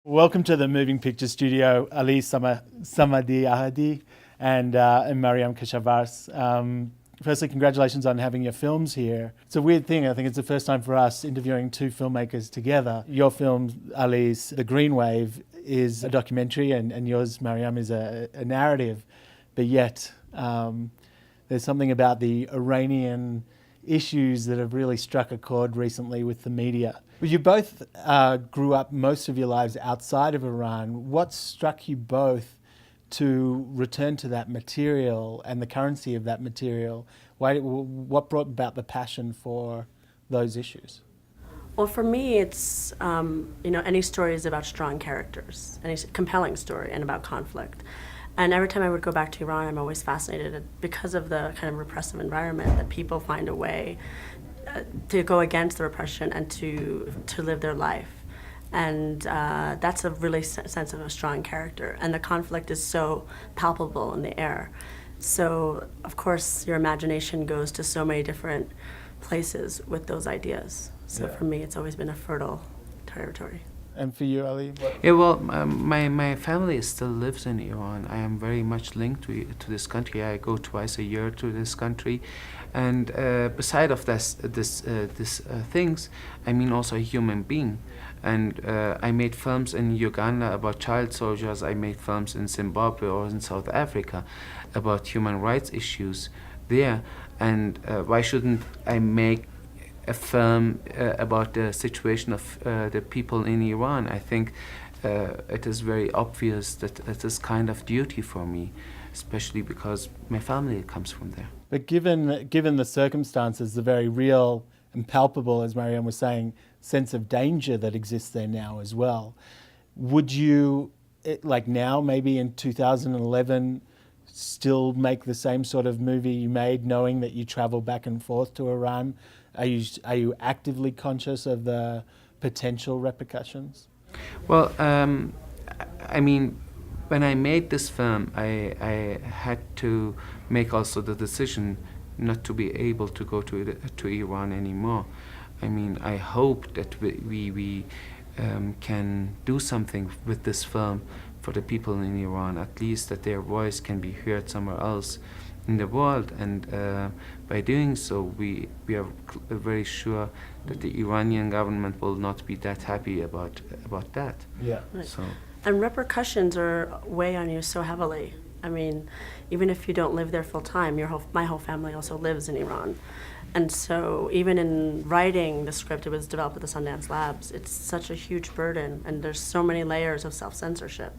Welcome to the Moving Picture Studio, Ali Samadi and Mariam Kashavars. Firstly, congratulations on having your films here. It's a weird thing. I think it's the first time for us interviewing two filmmakers together. Your film, Ali's The Green Wave, is a documentary, and yours, Mariam, is a narrative. But yet, there's something about the Iranian issues that have really struck a chord recently with the media. You both grew up most of your lives outside of Iran. What struck you both to return to that material and the currency of that material? What brought about the passion for those issues? Well, for me, it's, any story is about strong characters, any compelling story, and about conflict. And every time I would go back to Iran, I'm always fascinated because of the kind of repressive environment that people find a way to go against the repression and to live their life. And that's a really sense of a strong character. And the conflict is so palpable in the air. So, of course, your imagination goes to so many different places with those ideas. So for me, it's always been a fertile territory. And for you, Ali? Yeah, well, my family still lives in Iran. I am very much linked to this country. I go twice a year to this country. And beside of this things, I mean also a human being. And I made films in Uganda about child soldiers. I made films in Zimbabwe or in South Africa about human rights issues there. And why shouldn't I make a film about the situation of the people in Iran? I think it is very obvious that it is kind of duty for me, especially because my family comes from there. But given the circumstances, the very real and palpable, as Mariam was saying, sense of danger that exists there now as well, would you, like now, maybe in 2011, still make the same sort of movie you made, knowing that you travel back and forth to Iran? Are you actively conscious of the potential repercussions? Well, I mean, when I made this film, I had to make also the decision not to be able to go to Iran anymore. I mean, I hope that we can do something with this film for the people in Iran, at least that their voice can be heard somewhere else in the world. And by doing so, we are very sure that the Iranian government will not be that happy about that. Yeah. Right. So. And repercussions are weigh on you so heavily. I mean, even if you don't live there full time, my whole family also lives in Iran. And so even in writing the script, it was developed at the Sundance Labs, it's such a huge burden, and there's so many layers of self-censorship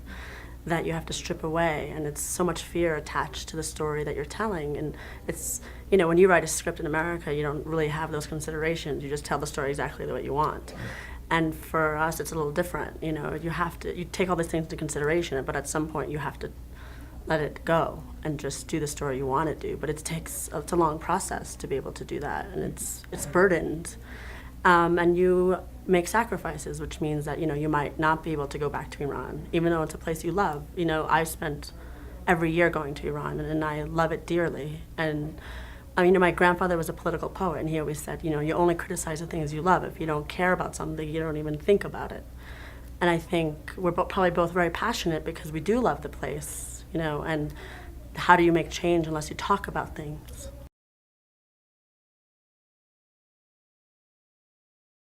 that you have to strip away, and it's so much fear attached to the story that you're telling. And it's, when you write a script in America, you don't really have those considerations. You just tell the story exactly the way you want. And for us, it's a little different. You take all these things into consideration, but at some point you have to let it go and just do the story you want to do. But it's a long process to be able to do that, and it's burdened. And you make sacrifices, which means that you might not be able to go back to Iran, even though it's a place you love. I spent every year going to Iran, and I love it dearly. And my grandfather was a political poet, and he always said, you only criticize the things you love. If you don't care about something, you don't even think about it. And I think we're probably both very passionate because we do love the place, and how do you make change unless you talk about things?